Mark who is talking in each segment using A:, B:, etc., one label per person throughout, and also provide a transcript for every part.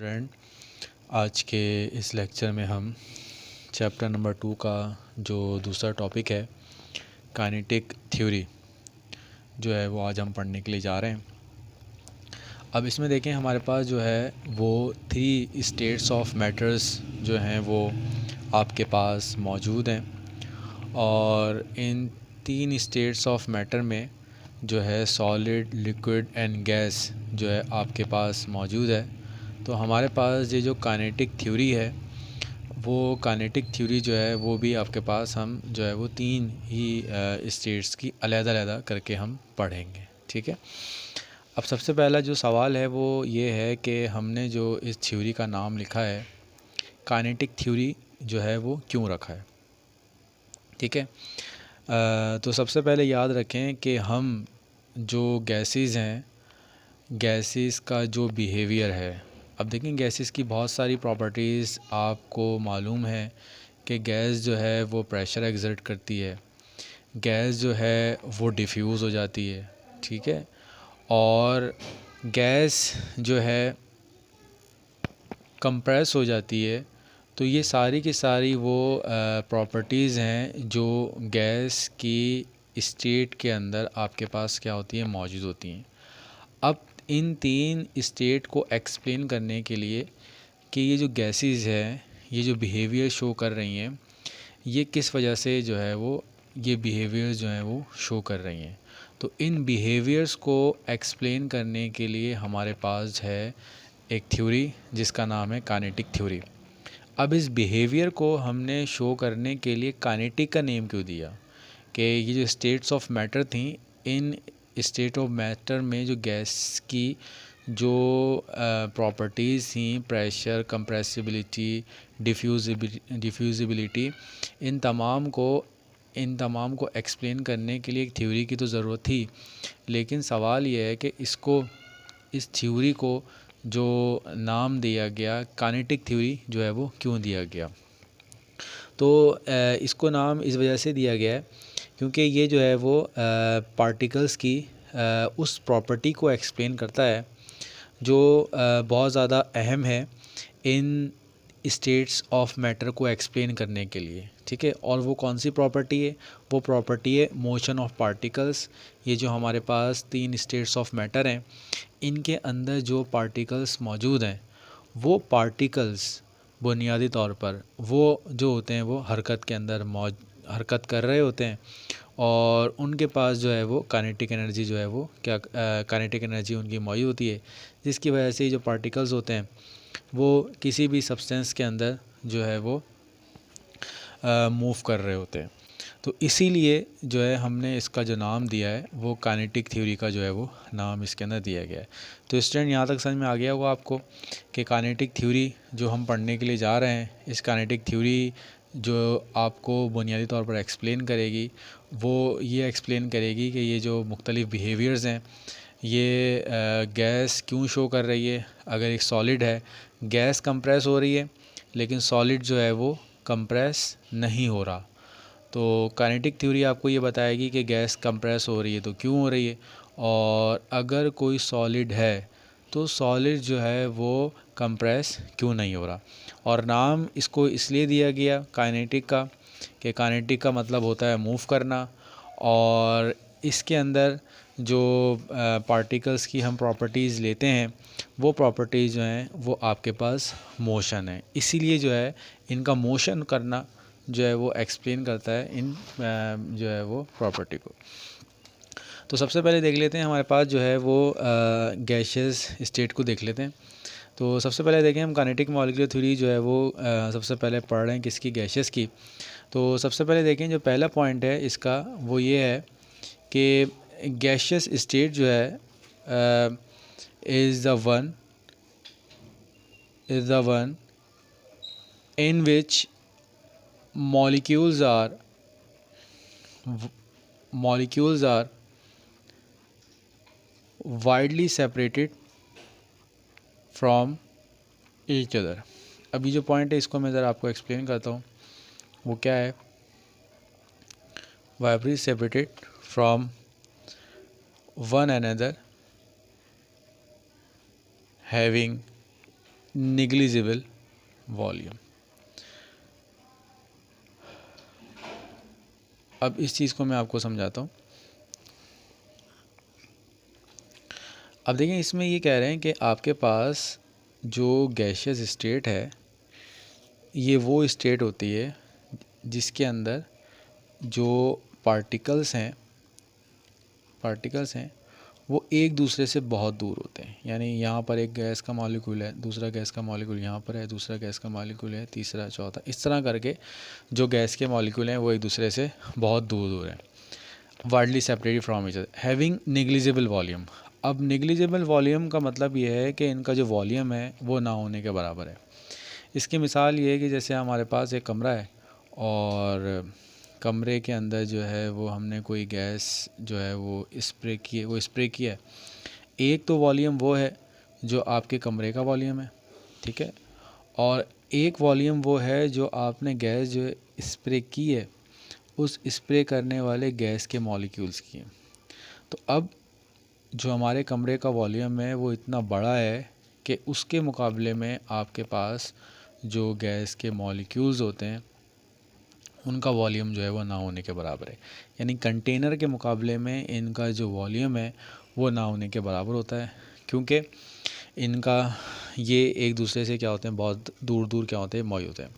A: Student, आज के इस लेक्चर में हम चैप्टर नंबर 2 का जो दूसरा टॉपिक है काइनेटिक थ्योरी जो है वो आज हम पढ़ने के लिए जा रहे हैं। अब इसमें देखें हमारे पास जो है वो 3 स्टेट्स ऑफ मैटर्स जो हैं वो आपके पास मौजूद हैं और इन 3 स्टेट्स ऑफ मैटर में जो है सॉलिड, लिक्विड एंड गैस जो है आपके पास मौजूद है। तो हमारे पास ये जो काइनेटिक थ्योरी है वो काइनेटिक थ्योरी जो है वो भी आपके पास हम जो है वो 3 ही स्टेट्स की अलग-अलग करके हम पढ़ेंगे। ठीक है। अब सबसे पहला जो सवाल है वो ये है कि हमने जो इस थ्योरी का नाम लिखा है काइनेटिक थ्योरी जो है वो क्यों रखा है। ठीक है। तो सबसे पहले याद रखें कि हम जो गैसेस हैं, गैसेस का जो बिहेवियर है, अब देखें गैसेस की बहुत सारी प्रॉपर्टीज़ आपको मालूम है कि गैस जो है वो प्रेशर एक्सर्ट करती है, गैस जो है वो डिफ्यूज़ हो जाती है। ठीक है। और गैस जो है कंप्रेस हो जाती है। तो ये सारी की सारी वो प्रॉपर्टीज़ हैं जो गैस की स्टेट के अंदर आपके पास क्या होती है, मौजूद होती हैं। अब इन 3 स्टेट को एक्सप्लेन करने के लिए कि ये जो गैसेस हैं ये जो बिहेवियर शो कर रही हैं ये किस वजह से जो है वो ये बिहेवियर जो हैं वो शो कर रही हैं, तो इन बिहेवियर्स को एक्सप्लेन करने के लिए हमारे पास है एक थ्योरी जिसका नाम है काइनेटिक थ्योरी। अब इस बिहेवियर को हमने शो करने के लिए काइनेटिक का नेम क्यों दिया कि ये जो स्टेट्स ऑफ मैटर थी, इन स्टेट ऑफ मैटर में जो गैस की जो प्रॉपर्टीज़ थी, प्रेशर, कंप्रेसिबिलिटी, डिफ्यूजिबिलिटी, इन तमाम को एक्सप्लेन करने के लिए एक थ्योरी की तो ज़रूरत थी। लेकिन सवाल यह है कि इस थ्योरी को जो नाम दिया गया काइनेटिक थ्योरी जो है वो क्यों दिया गया। तो इसको नाम इस वजह से दिया गया है क्योंकि ये जो है वो पार्टिकल्स की उस प्रॉपर्टी को एक्सप्लेन करता है जो बहुत ज़्यादा अहम है इन स्टेट्स ऑफ मैटर को एक्सप्लेन करने के लिए। ठीक है। और वो कौन सी प्रॉपर्टी है? वो प्रॉपर्टी है मोशन ऑफ पार्टिकल्स। ये जो हमारे पास 3 स्टेट्स ऑफ मैटर हैं इनके अंदर जो पार्टिकल्स मौजूद हैं वो पार्टिकल्स बुनियादी तौर पर वो जो होते हैं वो हरकत कर रहे होते हैं और उनके पास जो है वो काइनेटिक एनर्जी जो है वो काइनेटिक एनर्जी उनकी मौजूद होती है, जिसकी वजह से जो पार्टिकल्स होते हैं वो किसी भी सब्सटेंस के अंदर जो है वो मूव कर रहे होते हैं। तो इसीलिए जो है हमने इसका जो नाम दिया है वो काइनेटिक थ्योरी का जो है वो नाम इसके अंदर दिया गया है। तो स्टूडेंट यहाँ तक समझ में आ गया होगा आपको कि काइनेटिक थ्योरी जो हम पढ़ने के लिए जा रहे हैं, इस काइनेटिक थ्योरी जो आपको बुनियादी तौर पर एक्सप्लेन करेगी वो ये एक्सप्लेन करेगी कि ये जो मुख्तलिफ़ बिहेवियर्स हैं ये गैस क्यों शो कर रही है। अगर एक सॉलिड है, गैस कंप्रेस हो रही है लेकिन सॉलिड जो है वो कंप्रेस नहीं हो रहा, तो काइनेटिक थ्योरी आपको ये बताएगी कि गैस कंप्रेस हो रही है तो क्यों हो रही है, और अगर कोई सॉलिड है तो सॉलिड जो है वो कंप्रेस क्यों नहीं हो रहा। और नाम इसको इसलिए दिया गया काइनेटिक का कि काइनेटिक का मतलब होता है मूव करना, और इसके अंदर जो पार्टिकल्स की हम प्रॉपर्टीज़ लेते हैं वो प्रॉपर्टीज़ जो हैं वो आपके पास मोशन है, इसीलिए जो है इनका मोशन करना जो है वो एक्सप्लेन करता है इन जो है वो प्रॉपर्टी को। तो सबसे पहले देख लेते हैं हमारे पास जो है वो गैशियस स्टेट को देख लेते हैं। तो सबसे पहले देखें हम काइनेटिक मॉलिक्यूलर थ्योरी जो है वो सबसे पहले पढ़ रहे हैं किसकी, गैशियस की। तो सबसे पहले देखें जो पहला पॉइंट है इसका वो ये है कि गैशियस स्टेट जो है is the one in which molecules are widely separated from each other। अभी जो पॉइंट है इसको मैं ज़रा आपको एक्सप्लेन करता हूँ वो क्या है। widely separated from one another having negligible volume. अब इस चीज़ को मैं आपको समझाता हूँ। अब देखें, इसमें ये कह रहे हैं कि आपके पास जो गैशियस स्टेट है, ये वो स्टेट होती है जिसके अंदर जो पार्टिकल्स हैं वो एक दूसरे से बहुत दूर होते हैं। यानी यहाँ पर एक गैस का मॉलिक्यूल है, दूसरा गैस का मॉलिक्यूल यहाँ पर है, दूसरा गैस का मॉलिक्यूल है, तीसरा, चौथा, इस तरह करके जो गैस के मॉलिक्यूल हैं वो एक दूसरे से बहुत दूर दूर हैं। Widely separated from each other, having negligible volume. अब निग्लिजिबल वॉल्यूम का मतलब ये है कि इनका जो वॉल्यूम है वो ना होने के बराबर है। इसकी मिसाल ये है कि जैसे हमारे पास एक कमरा है और कमरे के अंदर जो है वो हमने कोई गैस जो है वो स्प्रे किया है। एक तो वॉल्यूम वो है जो आपके कमरे का वॉल्यूम है, ठीक है, और एक वॉल्यूम वो है जो आपने गैस जो स्प्रे की है उस स्प्रे करने वाले गैस के मॉलिक्यूल्स की है। तो अब जो हमारे कमरे का वॉल्यूम है वो इतना बड़ा है कि उसके मुकाबले में आपके पास जो गैस के मॉलिक्यूल्स होते हैं उनका वॉल्यूम जो है वो ना होने के बराबर है। यानी कंटेनर के मुकाबले में इनका जो वॉल्यूम है वो ना होने के बराबर होता है, क्योंकि इनका ये एक दूसरे से क्या होते हैं, बहुत दूर दूर क्या होते हैं, मौजूद हैं।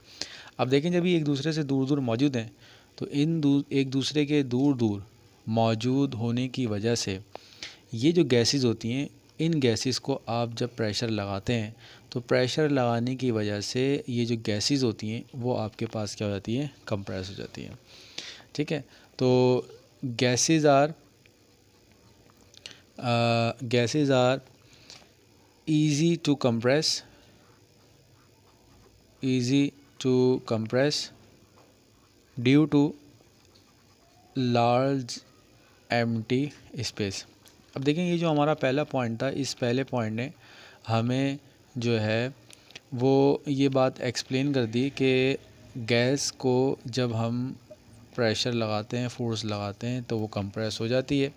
A: अब देखें, जब ये एक दूसरे से दूर दूर मौजूद हैं तो एक दूसरे के दूर दूर मौजूद होने की वजह से ये जो गैसेस होती हैं, इन गैसेस को आप जब प्रेशर लगाते हैं तो प्रेशर लगाने की वजह से ये जो गैसेस होती हैं वो आपके पास क्या हो जाती हैं, कंप्रेस हो जाती हैं, ठीक है। तो gases are easy to compress due to large empty space. अब देखें, ये जो हमारा पहला पॉइंट था, इस पहले पॉइंट ने हमें जो है वो ये बात एक्सप्लेन कर दी कि गैस को जब हम प्रेशर लगाते हैं, फोर्स लगाते हैं तो वो कंप्रेस हो जाती है।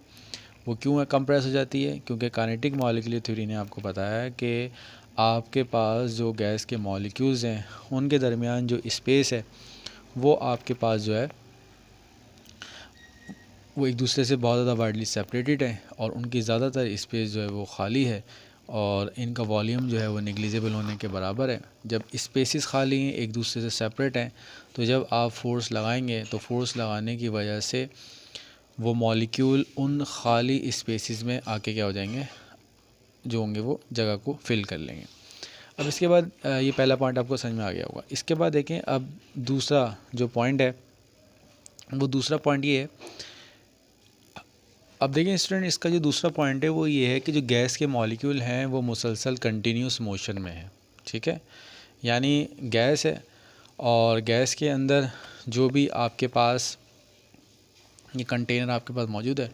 A: वो क्यों है कंप्रेस हो जाती है? क्योंकि काइनेटिक मॉलिक्यूलर थ्योरी ने आपको बताया कि आपके पास जो गैस के मॉलिक्यूल्स हैं उनके दरमियान जो स्पेस है वो आपके पास जो है वो एक दूसरे से बहुत ज़्यादा वाइडली सेपरेटेड है और उनकी ज़्यादातर स्पेस जो है वो खाली है और इनका वॉल्यूम जो है वो नेग्लिजिबल होने के बराबर है। जब स्पेसेस खाली हैं, एक दूसरे से सेपरेट हैं, तो जब आप फोर्स लगाएंगे तो फोर्स लगाने की वजह से वो मॉलिक्यूल उन खाली स्पेसेस में आके क्या हो जाएंगे, जो होंगे वो जगह को फिल कर लेंगे। अब इसके बाद ये पहला पॉइंट आपको समझ में आ गया होगा। इसके बाद देखें, अब दूसरा जो पॉइंट है वो दूसरा पॉइंट ये है। अब देखें स्टूडेंट, इसका जो दूसरा पॉइंट है वो ये है कि जो गैस के मॉलिक्यूल हैं वो मुसलसल कंटिन्यूस मोशन में है, ठीक है। यानी गैस है और गैस के अंदर जो भी आपके पास ये कंटेनर आपके पास मौजूद है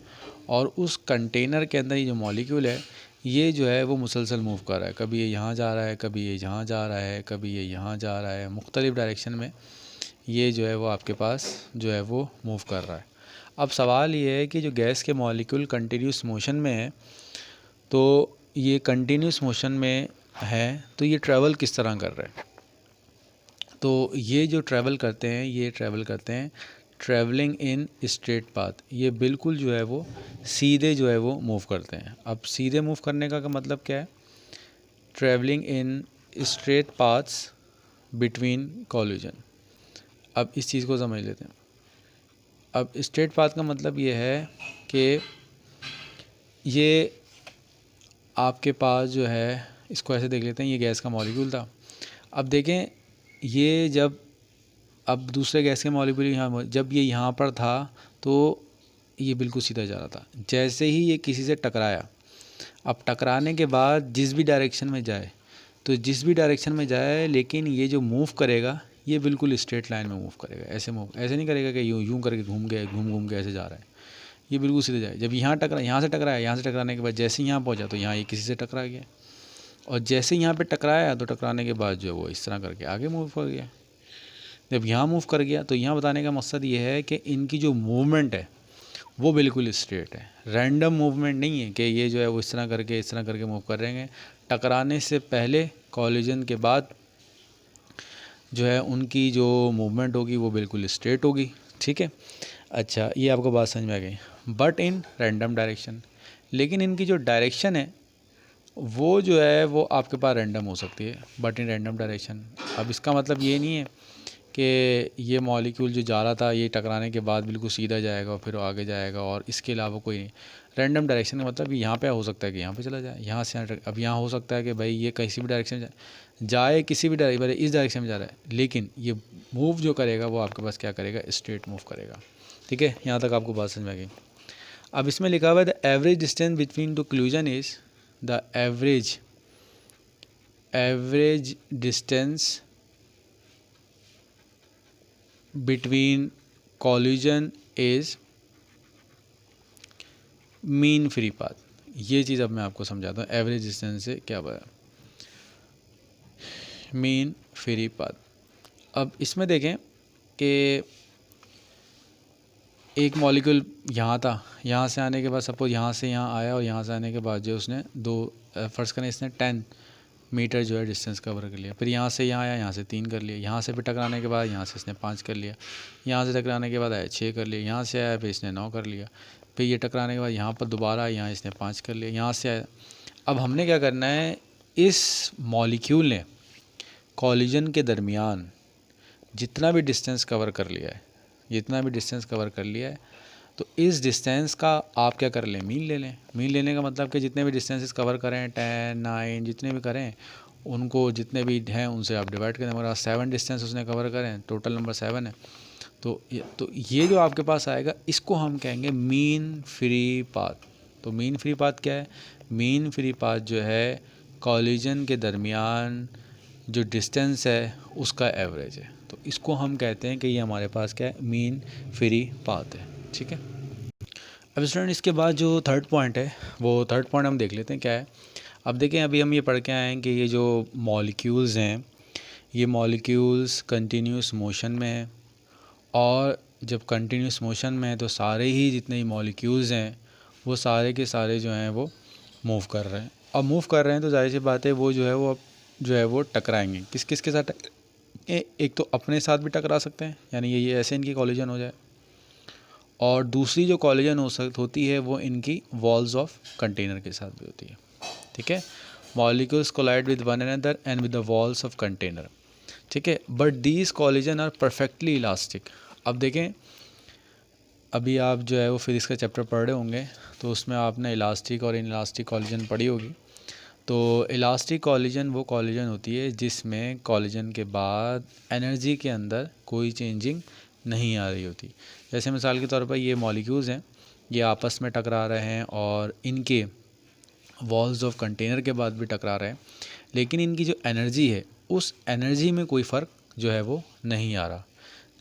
A: और उस कंटेनर के अंदर ये जो मॉलिक्यूल है ये जो है वो मुसलसल मूव कर रहा है। कभी ये यहाँ जा रहा है, कभी ये यहाँ जा रहा है, कभी ये यहाँ जा रहा है, मुख्तलिफ़ डायरेक्शन में ये जो है वो आपके पास जो है वो मूव कर रहा है। अब सवाल ये है कि जो गैस के मॉलिक्यूल कंटिन्यूस मोशन में है, तो ये कंटिन्यूस मोशन में है तो ये ट्रैवल किस तरह कर रहे हैं? तो ये जो ट्रैवल करते हैं ये ट्रैवल करते हैं ट्रैवलिंग इन स्ट्रेट पाथ। ये बिल्कुल जो है वो सीधे जो है वो मूव करते हैं। अब सीधे मूव करने का मतलब क्या है? Travelling in straight paths between collision. अब इस चीज़ को समझ लेते हैं। अब स्ट्रेट पाथ का मतलब ये है कि ये आपके पास जो है, इसको ऐसे देख लेते हैं, ये गैस का मॉलिक्यूल था। अब देखें, ये जब अब दूसरे गैस के मॉलिक्यूल यहाँ, जब ये यहाँ पर था तो ये बिल्कुल सीधा जा रहा था। जैसे ही ये किसी से टकराया, अब टकराने के बाद जिस भी डायरेक्शन में जाए, तो जिस भी डायरेक्शन में जाए, लेकिन ये जो मूव करेगा ये बिल्कुल स्ट्रेट लाइन में मूव करेगा। ऐसे नहीं करेगा कि यूँ करके घूम के ऐसे जा रहा है। ये बिल्कुल सीधे जाए। जब यहाँ से टकराने के बाद जैसे यहाँ पहुँचा तो यहाँ ये किसी से टकरा गया और जैसे यहाँ पे टकराया तो टकराने के बाद जो है वो इस तरह करके आगे मूव कर गया। जब यहाँ मूव कर गया तो यहाँ बताने का मकसद ये है कि इनकी जो मूवमेंट है वो बिल्कुल स्ट्रेट है, रैंडम मूवमेंट नहीं है कि ये जो है वो इस तरह करके मूव कर रहे हैं। टकराने से पहले, कॉलिजन के बाद जो है उनकी जो मूवमेंट होगी वो बिल्कुल स्ट्रेट होगी। ठीक है, अच्छा ये आपको बात समझ में आ गई। बट इन रैंडम डायरेक्शन, लेकिन इनकी जो डायरेक्शन है वो जो है वो आपके पास रैंडम हो सकती है, बट इन रैंडम डायरेक्शन। अब इसका मतलब ये नहीं है कि ये मॉलिक्यूल जो जा रहा था ये टकराने के बाद बिल्कुल सीधा जाएगा और फिर आगे जाएगा और इसके अलावा कोई नहीं। रैंडम डायरेक्शन का मतलब यहाँ पे हो सकता है कि यहाँ पे चला जाए, यहाँ से यहाँ। अब यहाँ हो सकता है कि भाई ये किसी भी डायरेक्शन में जाए, किसी भी डायरेक्शन, इस डायरेक्शन में जा रहा है, लेकिन ये मूव जो करेगा वो आपके पास क्या करेगा, स्ट्रेट मूव करेगा। ठीक है, यहाँ तक आपको बात समझ में आ गई। अब इसमें लिखा हुआ है the average distance between the collision is, the average distance between collision is mean free path. ये चीज़ अब मैं आपको समझाता हूँ, एवरेज डिस्टेंस से क्या बता, मीन फ्री पाथ। अब इसमें देखें कि एक मॉलिक्यूल यहाँ था, यहाँ से आने के बाद सपोज यहाँ से यहाँ आया और यहाँ से आने के बाद जो उसने फर्स्ट करें इसने 10 मीटर जो है डिस्टेंस कवर कर लिया, फिर यहाँ से यहाँ आया, यहाँ से 3 कर लिया, यहाँ से भी टकराने के बाद यहाँ से इसने 5 कर लिया, यहाँ से टकराने के बाद आया 6 कर लिया, यहाँ से आया फिर इसने 9 कर लिया, फिर ये टकराने के बाद यहाँ पर दोबारा यहाँ इसने 5 कर लिया, यहाँ से आया। अब हमने क्या करना है, इस मॉलिक्यूल ने कॉलिजन के दरमियान जितना भी डिस्टेंस कवर कर लिया है, जितना भी डिस्टेंस कवर कर लिया है, तो इस डिस्टेंस का आप क्या कर लें, मीन ले लें। मीन लेने का मतलब कि जितने भी डिस्टेंसेस कवर करें, 10, 9 जितने भी करें, उनको जितने भी हैं उनसे आप डिवाइड करें। मगर 7 डिस्टेंस उसने कवर करें, टोटल नंबर 7 है, तो ये जो आपके पास आएगा इसको हम कहेंगे मीन फ्री पाथ। तो मीन फ्री पाथ क्या है, मीन फ्री पाथ जो है कॉलिजन के दरमियान जो डिस्टेंस है उसका एवरेज है। तो इसको हम कहते हैं कि ये हमारे पास क्या है, मीन फ्री पाथ है। ठीक है, अब स्टूडेंट इसके बाद जो थर्ड पॉइंट है वो थर्ड पॉइंट हम देख लेते हैं क्या है। अब देखें, अभी हम ये पढ़ के आए हैं कि ये जो मॉलिक्यूल्स हैं, ये मॉलिक्यूल्स कंटिन्यूस मोशन में है, और जब कंटिन्यूस मोशन में है तो सारे ही जितने ही मॉलिक्यूल्स हैं वो सारे के सारे जो हैं वो मूव कर रहे हैं। अब मूव कर रहे हैं तो जाहिर सी बात है वो जो है वो टकराएंगे। किस किस के साथ, एक तो अपने साथ भी टकरा सकते हैं, यानी ये ऐसे इनकी कॉलिजन हो जाए, और दूसरी जो कॉलिजन होती है वो इनकी वॉल्स ऑफ कंटेनर के साथ भी होती है। ठीक है, molecules collide with one another and with the walls of container. ठीक है, but these collision are perfectly elastic. अब देखें, अभी आप जो है वो फिजिक्स का चैप्टर पढ़ रहे होंगे तो उसमें आपने इलास्टिक और इनइलास्टिक कॉलिजन पढ़ी होगी। तो इलास्टिक कॉलिजन वो कॉलिजन होती है जिसमें कॉलिजन के बाद एनर्जी के अंदर कोई चेंजिंग नहीं आ रही होती। जैसे मिसाल के तौर पर ये मॉलिक्यूल्स हैं, ये आपस में टकरा रहे हैं और इनके वॉल्स ऑफ कंटेनर के बाद भी टकरा रहे हैं, लेकिन इनकी जो एनर्जी है उस एनर्जी में कोई फ़र्क जो है वो नहीं आ रहा।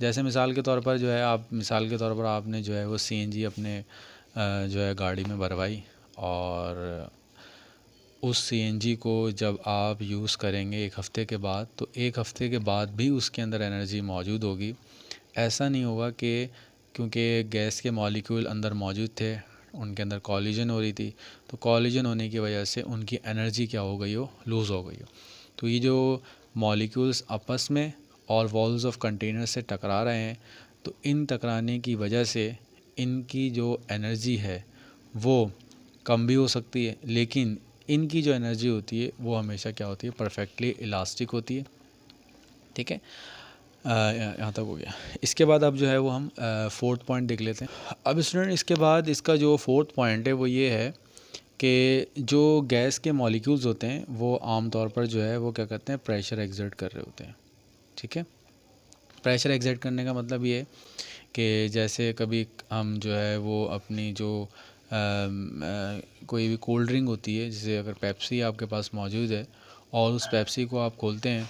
A: जैसे मिसाल के तौर पर जो है आपने जो है वो सीएनजी अपने जो है गाड़ी में भरवाई, और उस सीएनजी को जब आप यूज़ करेंगे 1 हफ़्ते के बाद, तो 1 हफ़्ते के बाद भी उसके अंदर एनर्जी मौजूद होगी। ऐसा नहीं होगा कि क्योंकि गैस के मॉलिक्यूल अंदर मौजूद थे, उनके अंदर कॉलिजन हो रही थी, तो कॉलिजन होने की वजह से उनकी एनर्जी क्या हो गई हो, लूज़ हो गई हो। तो ये जो मॉलिक्यूल्स आपस में और वॉल्स ऑफ कंटेनर से टकरा रहे हैं, तो इन टकराने की वजह से इनकी जो एनर्जी है वो कम भी हो सकती है, लेकिन इनकी जो एनर्जी होती है वो हमेशा क्या होती है, परफेक्टली इलास्टिक होती है। ठीक है, यहाँ तक हो गया। इसके बाद अब जो है वो हम फोर्थ पॉइंट देख लेते हैं। अब स्टूडेंट इसके बाद इसका जो फोर्थ पॉइंट है वो ये है कि जो गैस के मॉलिक्यूल्स होते हैं वो आमतौर पर जो है वो क्या करते हैं, प्रेशर एग्जर्ट कर रहे होते हैं। ठीक है, प्रेशर एग्जर्ट करने का मतलब ये है कि जैसे कभी हम जो है वो अपनी जो कोई भी कोल्ड ड्रिंक होती है, जैसे अगर पेप्सी आपके पास मौजूद है और उस पेप्सी को आप खोलते हैं,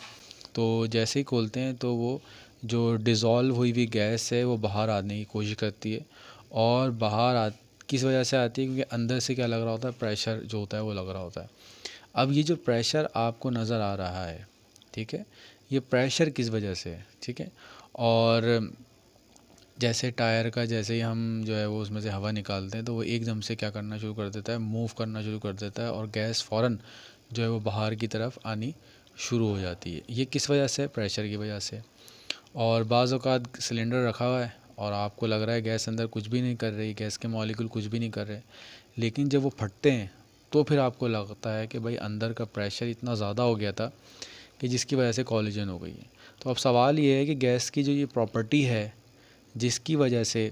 A: तो जैसे ही खोलते हैं तो वो जो डिज़ोल्व हुई हुई गैस है वो बाहर आने की कोशिश करती है, और किस वजह से आती है, क्योंकि अंदर से क्या लग रहा होता है, प्रेशर जो होता है वो लग रहा होता है। अब ये जो प्रेशर आपको नज़र आ रहा है, ठीक है, ये प्रेशर किस वजह से है। ठीक है, और जैसे टायर का जैसे ही हम जो है वो उसमें से हवा निकालते हैं तो वो एकदम से क्या करना शुरू कर देता है, मूव करना शुरू कर देता है, और गैस फ़ौरन जो है वो बाहर की तरफ आनी शुरू हो जाती है। ये किस वजह से? प्रेशर की वजह से। और बाज़ औक़ात सिलेंडर रखा हुआ है और आपको लग रहा है गैस अंदर कुछ भी नहीं कर रही, गैस के मॉलिक्यूल कुछ भी नहीं कर रहे, लेकिन जब वो फटते हैं तो फिर आपको लगता है कि भाई अंदर का प्रेशर इतना ज़्यादा हो गया था कि जिसकी वजह से कॉलिजन हो गई है। तो अब सवाल ये है कि गैस की जो ये प्रॉपर्टी है जिसकी वजह से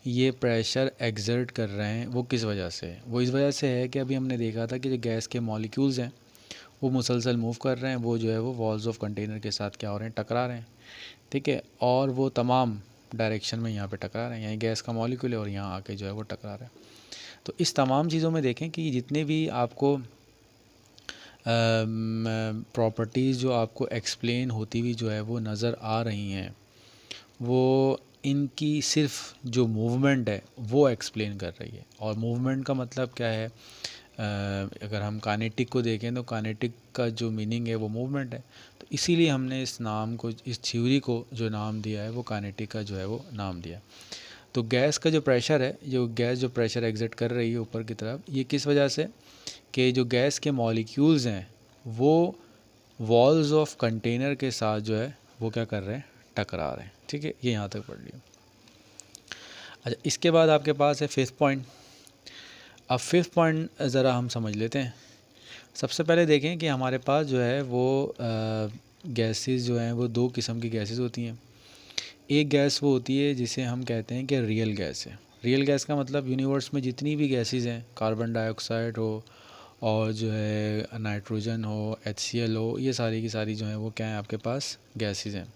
A: ये प्रेशर एक्सर्ट कर रहे हैं वो किस वजह से है? वो इस वजह से है कि अभी हमने देखा था कि जो गैस के मॉलिक्यूल्स हैं वो मुसलसल मूव कर रहे हैं, वो जो है वो वॉल्स ऑफ कंटेनर के साथ क्या हो रहे हैं? टकरा रहे हैं। ठीक है, और वो तमाम डायरेक्शन में यहाँ पे टकरा रहे हैं, यहीं गैस का मॉलिक्यूल है और यहाँ आके जो है वो टकरा रहा है। तो इस तमाम चीज़ों में देखें कि जितने भी आपको प्रॉपर्टीज़ जो आपको एक्सप्लेन होती हुई जो है वो नज़र आ रही हैं, वो इनकी सिर्फ जो मूवमेंट है वो एक्सप्लेन कर रही है। और मूवमेंट का मतलब क्या है? अगर हम काइनेटिक को देखें तो काइनेटिक का जो मीनिंग है वो मूवमेंट है। तो इसीलिए हमने इस नाम को, इस थ्योरी को जो नाम दिया है वो काइनेटिक का जो है वो नाम दिया। तो गैस का जो प्रेशर है, जो गैस जो प्रेशर एग्जर्ट कर रही है ऊपर की तरफ, ये किस वजह से? कि जो गैस के मॉलिक्यूल्स हैं वो वॉल्स ऑफ कंटेनर के साथ जो है वो क्या कर रहे हैं? टकरा रहे हैं। ठीक है, ये यहाँ तक पढ़ लिया। अच्छा, इसके बाद आपके पास है फिफ्थ पॉइंट। अब फिफ्थ पॉइंट ज़रा हम समझ लेते हैं। सबसे पहले देखें कि हमारे पास जो है वो गैसेस जो हैं वो दो किस्म की गैसेस होती हैं। एक गैस वो होती है जिसे हम कहते हैं कि रियल गैस है। रियल गैस का मतलब यूनिवर्स में जितनी भी गैसेस हैं, कार्बन डाइऑक्साइड हो और जो है नाइट्रोजन हो, HCl हो, ये सारी की सारी जो है वो क्या है आपके पास? गैसेस हैं।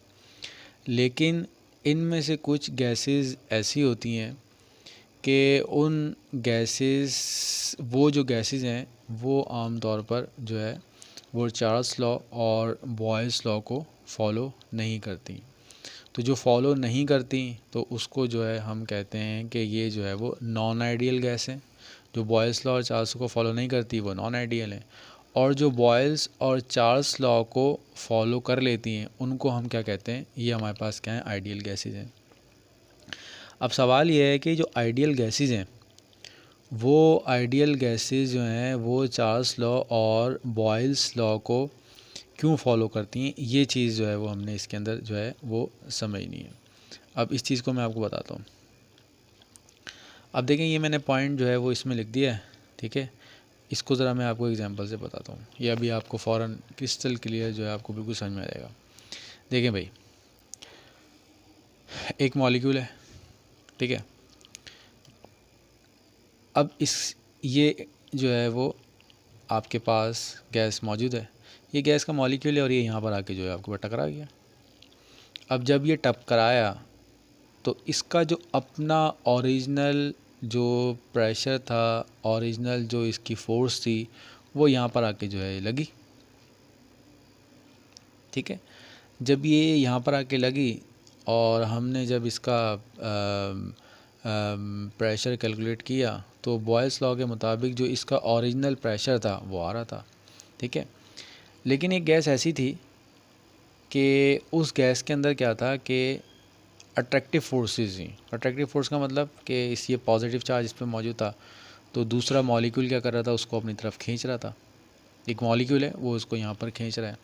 A: लेकिन इनमें से कुछ गैसेस ऐसी होती हैं कि उन गैसेस, वो जो गैसेस हैं वो आम तौर पर जो है वो चार्ल्स लॉ और बॉयल्स लॉ को फॉलो नहीं करती। तो जो फॉलो नहीं करती तो उसको जो है हम कहते हैं कि ये जो है वो नॉन आइडियल गैस है। जो बॉयल्स लॉ और चार्ल्स को फॉलो नहीं करती वो नॉन आइडियल है, और जो बॉयल्स और चार्ल्स लॉ को फॉलो कर लेती हैं उनको हम क्या कहते हैं? ये हमारे पास क्या है? आइडियल गैसेज हैं। अब सवाल ये है कि जो आइडियल गैसेज हैं वो आइडियल गैसेज जो हैं वो चार्ल्स लॉ और बॉयल्स लॉ को क्यों फॉलो करती हैं? ये चीज़ जो है वो हमने इसके अंदर जो है वो समझनी है। अब इस चीज़ को मैं आपको बताता हूँ। अब देखें, ये मैंने पॉइंट जो है वो इसमें लिख दिया है। ठीक है, इसको ज़रा मैं आपको एग्जांपल से बताता हूँ। ये अभी आपको फ़ौरन क्रिस्टल क्लियर जो है आपको बिल्कुल समझ में आ जाएगा। देखें भाई, एक मॉलिक्यूल है। ठीक है, अब ये जो है वो आपके पास गैस मौजूद है। ये गैस का मॉलिक्यूल है और ये यहाँ पर आके जो है आपके ऊपर टकरा गया। अब जब ये टकराया तो इसका जो अपना ओरिजिनल जो प्रेशर था, ओरिजिनल जो इसकी फोर्स थी, वो यहाँ पर आके जो है लगी। ठीक है, जब ये यहाँ पर आके लगी और हमने जब इसका प्रेशर कैलकुलेट किया तो बॉयल्स लॉ के मुताबिक जो इसका ओरिजिनल प्रेशर था वो आ रहा था। ठीक है, लेकिन एक गैस ऐसी थी कि उस गैस के अंदर क्या था कि अट्रैक्टिव फोर्सेस थी। अट्रैक्टिव फोर्स का मतलब कि इस ये पॉजिटिव चार्ज इस पर मौजूद था तो दूसरा मॉलिक्यूल क्या कर रहा था? उसको अपनी तरफ खींच रहा था। एक मॉलिक्यूल है वो उसको यहाँ पर खींच रहा है।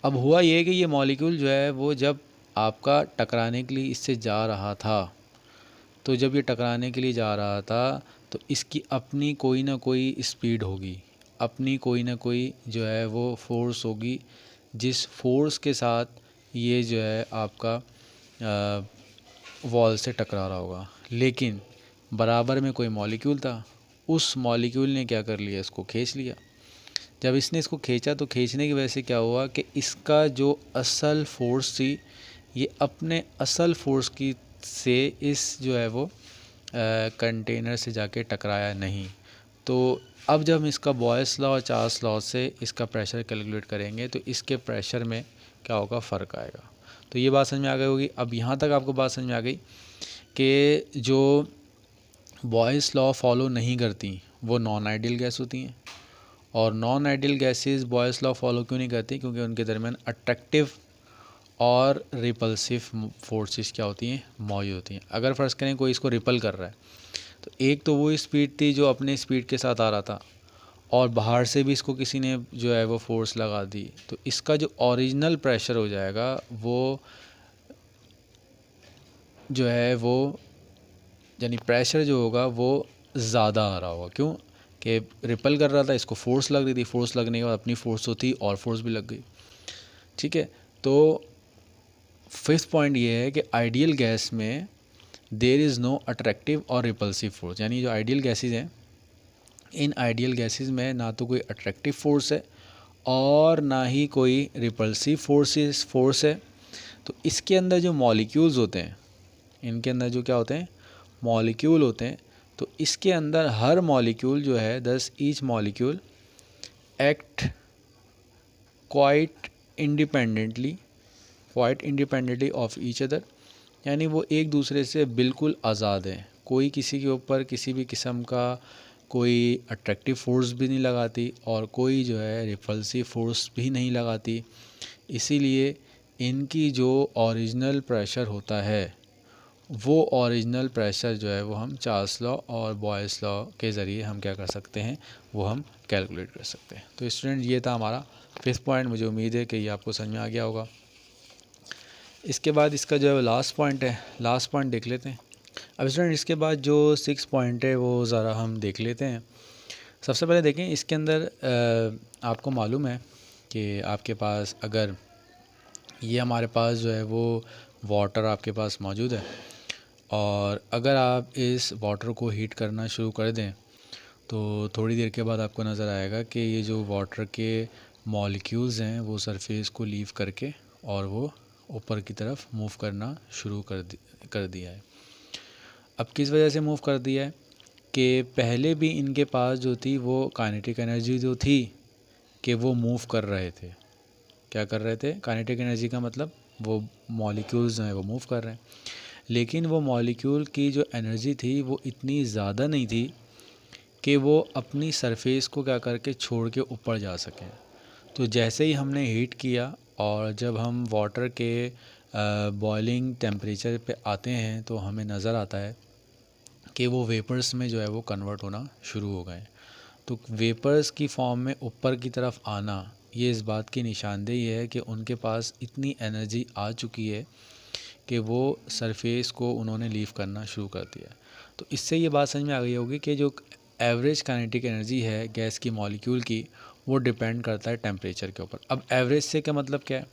A: अब हुआ ये कि ये मॉलिक्यूल जो है वो जब आपका टकराने के लिए इससे जा रहा था, तो जब ये टकराने के लिए जा रहा था तो इसकी अपनी कोई ना कोई स्पीड होगी, अपनी कोई ना कोई जो है वो फोर्स होगी, जिस फोर्स के साथ ये जो है आपका वॉल से टकरा रहा होगा। लेकिन बराबर में कोई मॉलिक्यूल था, उस मॉलिक्यूल ने क्या कर लिया? इसको खींच लिया। जब इसने इसको खींचा तो खींचने की वजह से क्या हुआ कि इसका जो असल फोर्स थी ये अपने असल फोर्स की से इस जो है वो कंटेनर से जाके टकराया नहीं। तो अब जब हम इसका बॉयल्स लॉ और चार्ल्स लॉ से इसका प्रेशर कैलकुलेट करेंगे तो इसके प्रेशर में क्या होगा? फ़र्क आएगा। तो ये बात समझ में आ गई होगी। अब यहाँ तक आपको बात समझ में आ गई कि जो बॉयल्स लॉ फॉलो नहीं करती वो नॉन आइडियल गैस होती हैं, और non ideal gases Boyle's law follow क्यों नहीं करती? क्योंकि उनके दरमियान अट्रैक्टिव और रिपल्सिव फोर्सेस क्या होती हैं? मौजूद होती हैं। अगर फ़र्ज़ करें कोई इसको रिपल कर रहा है तो एक तो वो स्पीड थी जो अपने स्पीड के साथ आ रहा था, और बाहर से भी इसको किसी ने जो है वो फोर्स लगा दी, तो इसका जो ओरिजिनल प्रेशर हो जाएगा वो जो है वो यानी प्रेशर जो होगा वो ज़्यादा आ रहा होगा। क्यों कि रिपल कर रहा था, इसको फोर्स लग रही थी, फोर्स लगने के बाद अपनी फोर्स होती और फोर्स भी लग गई। ठीक है, तो फिफ्थ पॉइंट ये है कि आइडियल गैस में देयर इज़ नो अट्रैक्टिव और रिपल्सिव फोर्स। यानी जो आइडियल गैसेज हैं, इन आइडियल गैसेस में ना तो कोई अट्रैक्टिव फोर्स है और ना ही कोई रिपल्सिव फोर्स है। तो इसके अंदर जो मॉलिक्यूल्स होते हैं, इनके अंदर जो क्या होते हैं, मॉलिक्यूल होते हैं, तो इसके अंदर हर मॉलिक्यूल जो है दस each molecule act quite independently of each other. यानी वो एक दूसरे से बिल्कुल आज़ाद हैं, कोई किसी के ऊपर किसी भी किस्म का कोई अट्रैक्टिव फोर्स भी नहीं लगाती और कोई जो है रिपल्सिव फोर्स भी नहीं लगाती। इसीलिए इनकी जो ओरिजिनल प्रेशर होता है वो ओरिजिनल प्रेशर जो है वो हम चार्ल्स लॉ और बॉयल्स लॉ के ज़रिए हम क्या कर सकते हैं, वो हम कैलकुलेट कर सकते हैं। तो स्टूडेंट ये था हमारा फिफ्थ पॉइंट। मुझे उम्मीद है कि ये आपको समझ में आ गया होगा। इसके बाद इसका जो है लास्ट पॉइंट है, लास्ट पॉइंट देख लेते हैं। अब स्टूडेंट इसके बाद जो सिक्स पॉइंट है वो ज़रा हम देख लेते हैं। सबसे पहले देखें, इसके अंदर आपको मालूम है कि आपके पास अगर ये हमारे पास जो है वो वाटर आपके पास मौजूद है और अगर आप इस वाटर को हीट करना शुरू कर दें तो थोड़ी देर के बाद आपको नज़र आएगा कि ये जो वाटर के मॉलिक्यूल्स हैं वो सरफेस को लीव करके और वो ऊपर की तरफ मूव करना शुरू कर दिया है। अब किस वजह से मूव कर दिया है कि पहले भी इनके पास जो थी वो काइनेटिक एनर्जी जो थी कि वो मूव कर रहे थे। क्या कर रहे थे? काइनेटिक एनर्जी का मतलब वो मॉलिक्यूल्स जो हैं वो मूव कर रहे हैं, लेकिन वो मॉलिक्यूल की जो एनर्जी थी वो इतनी ज़्यादा नहीं थी कि वो अपनी सरफेस को क्या करके छोड़ के ऊपर जा सकें। तो जैसे ही हमने हीट किया और जब हम वाटर के बॉइलिंग टेम्परेचर पे आते हैं तो हमें नज़र आता है कि वो वेपर्स में जो है वो कन्वर्ट होना शुरू हो गए। तो वेपर्स की फॉर्म में ऊपर की तरफ आना ये इस बात की निशानदेही है कि उनके पास इतनी एनर्जी आ चुकी है कि वो सरफेस को उन्होंने लीव करना शुरू कर दिया। तो इससे ये बात समझ में आ गई होगी कि जो एवरेज काइनेटिक एनर्जी है गैस की मॉलिक्यूल की वो डिपेंड करता है टेम्परेचर के ऊपर। अब एवरेज से क्या मतलब क्या है?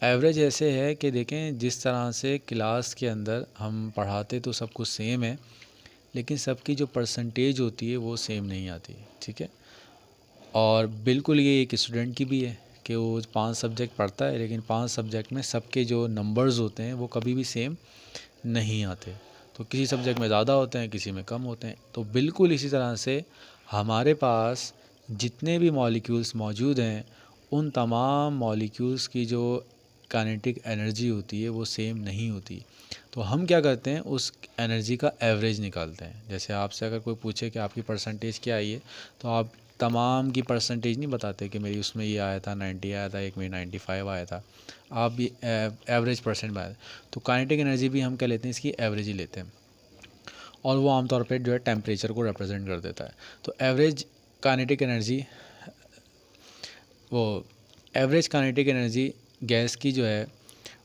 A: एवरेज ऐसे है कि देखें, जिस तरह से क्लास के अंदर हम पढ़ाते तो सब कुछ सेम है, लेकिन सबकी जो परसेंटेज होती है वो सेम नहीं आती। ठीक है, और बिल्कुल ये एक स्टूडेंट की भी है कि वो 5 सब्जेक्ट पढ़ता है लेकिन 5 सब्जेक्ट में सबके जो नंबर्स होते हैं वो कभी भी सेम नहीं आते। तो किसी सब्जेक्ट में ज़्यादा होते हैं, किसी में कम होते हैं। तो बिल्कुल इसी तरह से हमारे पास जितने भी मॉलिक्यूल्स मौजूद हैं उन तमाम मॉलिक्यूल्स की जो काइनेटिक एनर्जी होती है वो सेम नहीं होती। तो हम क्या करते हैं, उस एनर्जी का एवरेज निकालते हैं। जैसे आपसे अगर कोई पूछे कि आपकी परसेंटेज क्या आई है तो आप तमाम की परसेंटेज नहीं बताते कि मेरी उसमें ये आया था 90 आया था, एक में 95 आया था, आप भी एवरेज परसेंट बनाते। तो काइनेटिक एनर्जी भी हम क्या लेते हैं, इसकी एवरेज ही लेते हैं और वो आमतौर पर जो है टेम्परेचर को रिप्रेजेंट कर देता है। तो एवरेज काइनेटिक एनर्जी गैस की जो है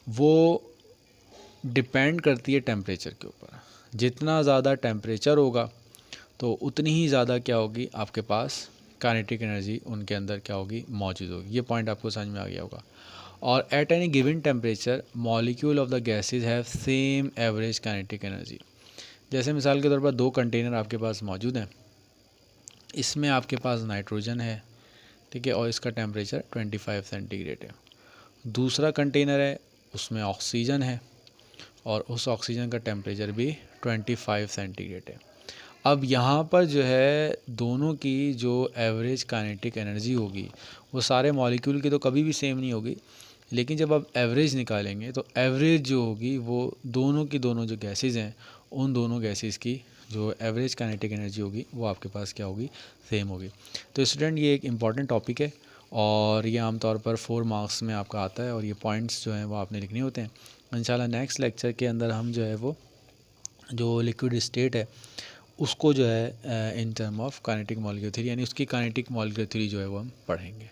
A: वो डिपेंड करती है टेम्परेचर के ऊपर। जितना ज़्यादा टेम्परेचर होगा तो उतनी ही ज़्यादा क्या होगी आपके पास काइनेटिक एनर्जी उनके अंदर क्या होगी, मौजूद होगी। ये पॉइंट आपको समझ में आ गया होगा। और at any given temperature molecule of the gases have same average kinetic energy. जैसे मिसाल के तौर पर 2 कंटेनर आपके पास मौजूद हैं, इसमें आपके पास नाइट्रोजन है, ठीक है, और इसका टेम्परेचर 25 सेंटीग्रेड है। दूसरा कंटेनर है, उसमें ऑक्सीजन है और उस ऑक्सीजन का टेम्परेचर भी 25 सेंटीग्रेड है। अब यहाँ पर जो है दोनों की जो एवरेज काइनेटिक एनर्जी होगी वो सारे मॉलिक्यूल की तो कभी भी सेम नहीं होगी, लेकिन जब आप एवरेज निकालेंगे तो एवरेज जो होगी वो दोनों की दोनों जो गैसेस हैं उन दोनों गैसेस की जो एवरेज काइनेटिक एनर्जी होगी वो आपके पास क्या होगी, सेम होगी। तो स्टूडेंट ये एक इम्पॉर्टेंट टॉपिक है और ये आमतौर पर 4 मार्क्स में आपका आता है और ये पॉइंट्स जो हैं वो आपने लिखने होते हैं। इंशाल्लाह नेक्स्ट लेक्चर के अंदर हम जो है वो जो लिक्विड स्टेट है उसको जो है in term of kinetic molecular theory यानी उसकी काइनेटिक मॉलिक्यूलर थ्योरी जो है वो हम पढ़ेंगे।